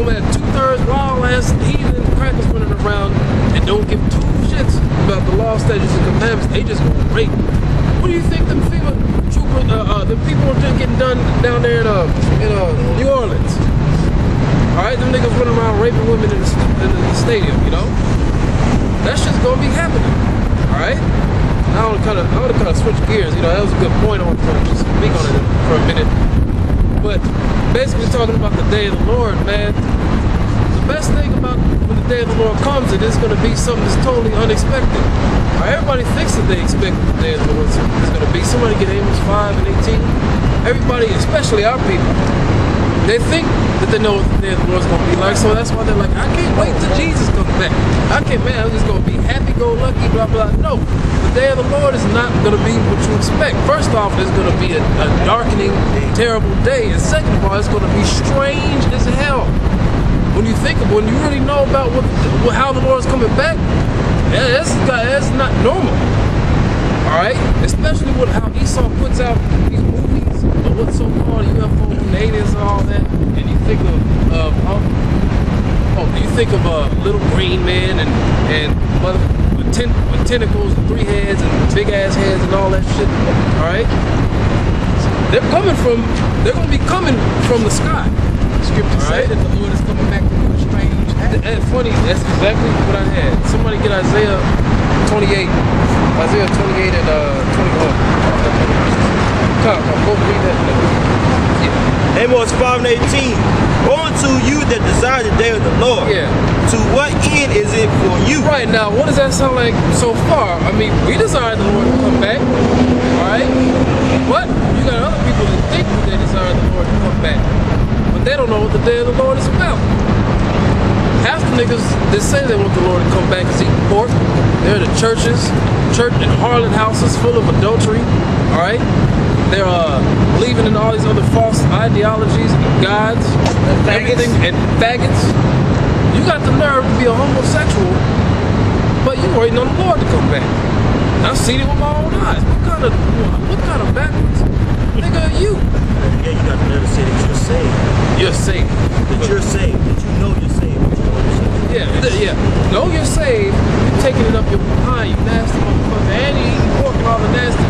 gonna have 2/3 wild ass heathen crackers running around and don't give two shits about the law, statutes, and commandments. They just gonna rape. What do you think them FEMA troopers, the people are just getting done down there in New Orleans? All right, them niggas running around raping women in the stadium, you know? That shit's gonna be happening. All right. I want to kind of switch gears. You know, that was a good point. I want to just speak on it for a minute. But basically talking about the day of the Lord, man. The best thing about when the day of the Lord comes, it is going to be something that's totally unexpected. All right, everybody thinks that they expect the day of the Lord is going to be. Somebody get Amos 5 and 18. Everybody, especially our people, they think that they know what the day of the Lord's going to be like, so that's why they're like, I can't wait till Jesus comes back. I can't, man, I'm just going to be happy-go-lucky, blah, blah. No, the day of the Lord is not going to be what you expect. First off, it's going to be a darkening, terrible day, and second of all, it's going to be strange as hell. When you really know about how the Lord's coming back, that's not normal. All right? Especially with how Esau puts out these movies of what's so-called UFO natives and all that, and you think of Little Green Man and with tentacles and 3 heads and big ass heads and all that shit. All right? They're going to be coming from the sky. Scripture say that the Lord is coming back to do a strange act. That's funny. That's exactly what I had. Somebody get Isaiah 28. Isaiah 28 and 21. Come, both read that. Yeah. Amos 5 and 18. Woe unto you that desire the day of the Lord. Yeah. To what end is it for you? Right, now, what does that sound like so far? I mean, we desire the Lord to come back. Alright? But you got other people that think that they desire the Lord to come back. But they don't know what the day of the Lord is about. Half the niggas that say they want the Lord to come back is eating pork. They're in the church and harlot houses full of adultery. Alright? They're believing in all these other false ideologies and gods and everything and faggots. You got the nerve to be a homosexual, but you waiting on the Lord to come back. I've seen it with my own eyes. What kind of backwards nigga are you? Yeah, you got the nerve to say that you're saved. You're saved. That you're saved. That you know you're saved. That you know you're saved. Yeah. Know you're saved. You're taking it up your behind, you nasty motherfucker. And you eating pork and all the nasty.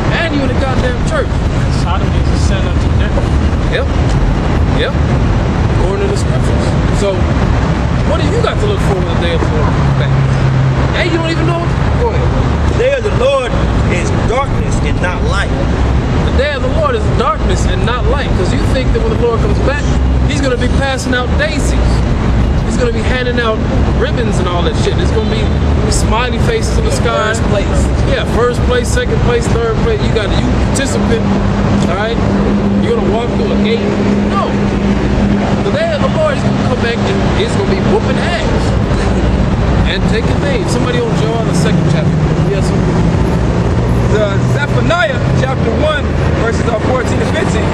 And you in the goddamn church. Sodom is a son unto death. Yep. According to the scriptures. So, what do you got to look for when the day of the Lord comes back? Hey, you don't even know. Go ahead. The day of the Lord is darkness and not light. The day of the Lord is darkness and not light. Because you think that when the Lord comes back, he's going to be passing out daisies. He's going to be handing out ribbons and all that shit. It's going to be smiley faces in the sky. First place. Yeah, first place, second place, third place. You participant, all right? You're going to walk through a gate. No. The day of the Lord is going to come back and it's going to be whooping ass. And taking names. Somebody on John, the 2nd chapter. Yes, sir. The Zephaniah chapter 1, verses 14 to 15.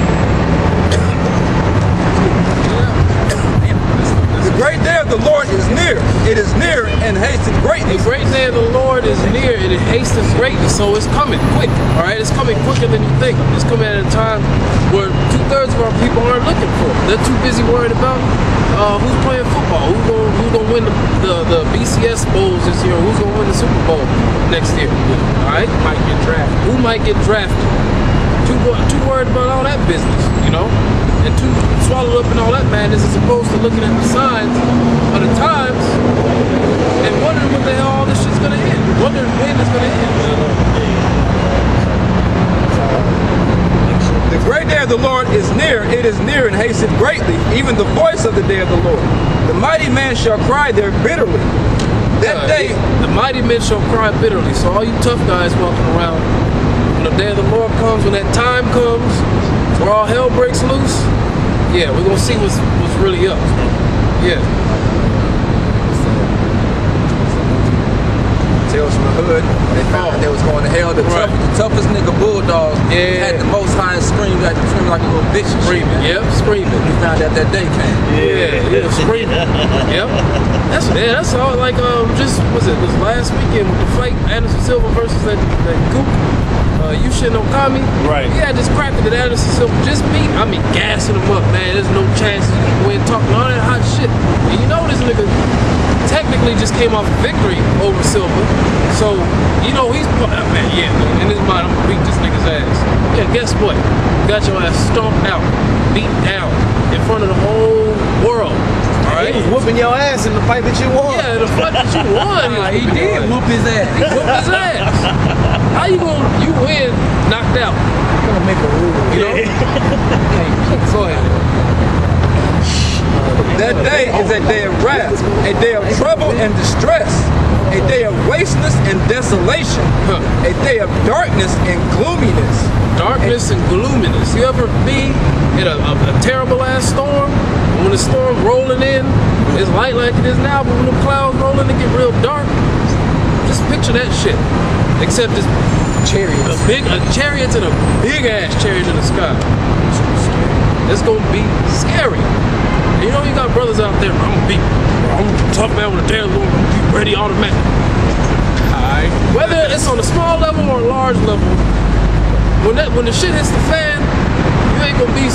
The great day of the Lord is near. It is near and hastens greatly. The great day of the Lord is near and it hastens greatly. So it's coming quick. All right, it's coming quicker than you think. It's coming at a time where 2/3 of our people aren't looking for it. They're too busy worried about who's playing football, who's gonna win the BCS bowls this year, who's gonna win the Super Bowl next year. All right, who might get drafted? Too worried about all that business, you know, and too swallowed up in all that madness as opposed to looking at the signs of the times and wondering what the hell all this shit's gonna end, wondering when it's gonna end. The great day of the Lord is near. It is near and hastens greatly, even the voice of the day of the Lord. The mighty man shall cry there bitterly. That day, the mighty men shall cry bitterly. So all you tough guys walking around, when the day of the Lord comes, when that time comes, where all hell breaks loose, yeah, we're gonna see what's really up. Yeah. Tales from the hood. They found out they was going to hell. The toughest nigga bulldogs had the most highest scream, like a little bitch. Screaming, screaming. We found out that day came. Yeah, screaming. Yep. That's all. Like just was last weekend with the fight Anderson Silva versus that Gook. Yushin Okami. Right. He had this cracker that Anderson Silva just beat. I mean, gassing him up, man. There's no chance he can win, talking all that hot shit. And you know this nigga technically just came off a victory over Silva. So, you know, he's man, in his mind, I'm gonna beat this nigga's ass. Yeah, guess what? You got your ass stomped out, beat down in front of the whole world. Right. He was whooping your ass in the fight that you won. Yeah, the fight that you won. He did whoop his ass. He whooped his ass. How you win knocked out? I'm gonna make a rule. You know? Go ahead. That day is a day of wrath, a day of trouble and distress, a day of wasteness and desolation, a day of darkness and gloominess. Darkness and gloominess. You ever be in a terrible ass storm? When the storm rolling in, it's light like it is now, but when the clouds roll in, it get real dark. Just picture that shit. Except it's chariots. A chariot and a big ass chariot in the sky. It's gonna be scary. And you know you got brothers out there, I'm a tough man with a damn Lord, I'm gonna be ready automatic. Alright. Whether it's on a small level or a large level, when the shit hits the fan, you ain't gonna be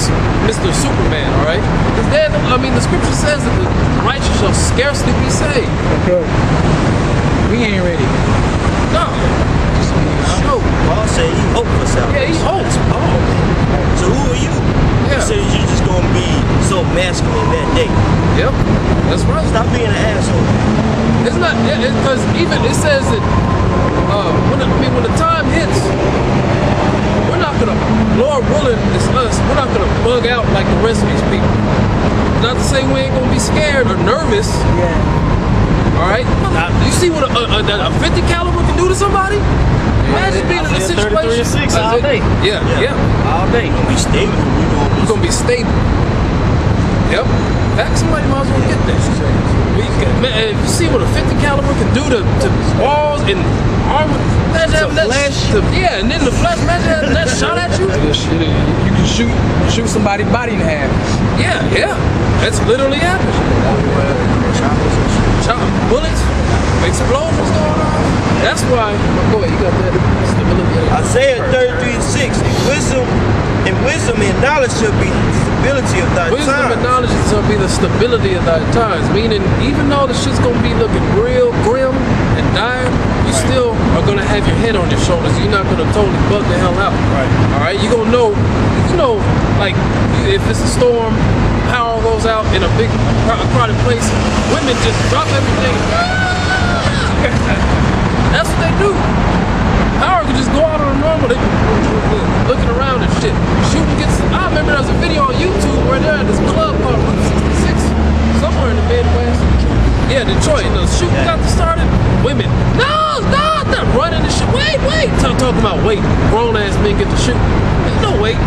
Mr. Superman, alright? Because the scripture says that the righteous shall scarcely be saved. Okay. We ain't ready. No. Show. Paul said he hoped for salvation. Yeah, he hopes. So who are you? Yeah. You said you're just gonna be so masculine that day. Yep. That's right. Stop being an asshole. It's not, because even it says that when the time hits, we're not gonna, Lord willing, it's us, we're not gonna bug out like the rest of these people. Not to say we ain't gonna be scared or nervous. Yeah. Alright? You see what a 50 caliber can do to somebody? Imagine being in a situation. 33 all day. Yeah. All day. You're gonna be stable. You're gonna be stable. Yep. In fact, somebody might as well get that. Man, if you see what a 50 caliber can do to walls and armor, imagine having that flesh. And then the flesh, imagine having that shot at you. You can shoot somebody's body in half. Yeah. That's literally happening. Bullets, explosions going on. That's why. Go ahead, you got that stability. Isaiah 33:6. In wisdom and knowledge shall be the stability of thy Wisdom time. and knowledge shall be the stability of thy times. Meaning, even though the shit's gonna be looking real grim and dire, you still are gonna have your head on your shoulders. You're not gonna totally bug the hell out. Right. All right. You're gonna know. You know, like if it's a storm, power goes out in a big crowded place. Women just drop everything. That's what they do. Power could just go out on a normal. They looking around and shit. Shooting gets. I remember there was a video on YouTube where they're at this club called Route 66, somewhere in the Midwest. Yeah, Detroit. And the shooting got started. Women, no, stop, not running and shit. Wait. Talking about wait. Grown ass men get to shoot. There's no waiting.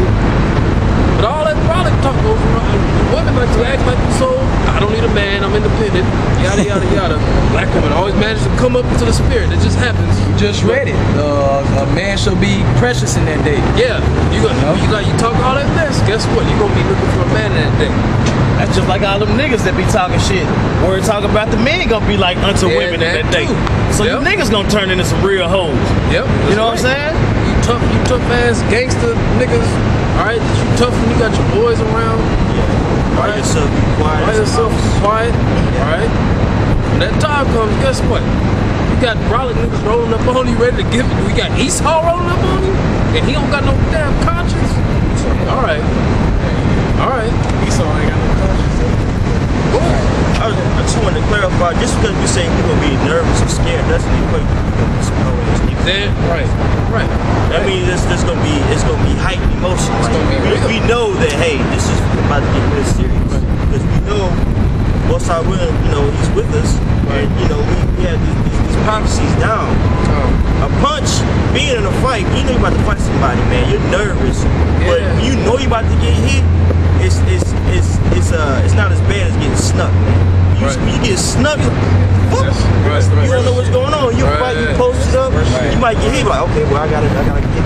But all that product talk goes around. Women like to act like they're so, I don't need a man, I'm independent, yada, yada, yada. Black women always manage to come up into the spirit. It just happens. You just read it. A man shall be precious in that day. Yeah, you talk all that mess. Guess what? You're going to be looking for a man in that day. That's just like all them niggas that be talking shit. We're talking about the men gonna be like unto women in that day. too. So Yep. you niggas gonna turn into some real hoes. Yep. You know what I'm saying? You tough ass gangster niggas. Alright, you tough when you got your boys around. Why yourself be quiet? Why yourself quiet. Alright? When that time comes, guess what? You got brolic niggas rolling up on you, ready to give it. We got Esau rolling up on you, and he don't got no damn conscience. Alright. Esau ain't got no conscience. I just wanted to clarify, just because we say people be nervous or scared doesn't equate to people be scared. Then, right. That means it's gonna be heightened emotions. gonna be real. We know that hey, this is about to get real serious because we know Most High will, He's with us, and we have these prophecies down. A punch, being in a fight, you know you're about to fight somebody, man. You're nervous, but when you know you're about to get hit, it's not as bad as getting snuck, man. You get snuck, you don't know what's going on. You're fighting, might get hit, like, okay, well, I gotta get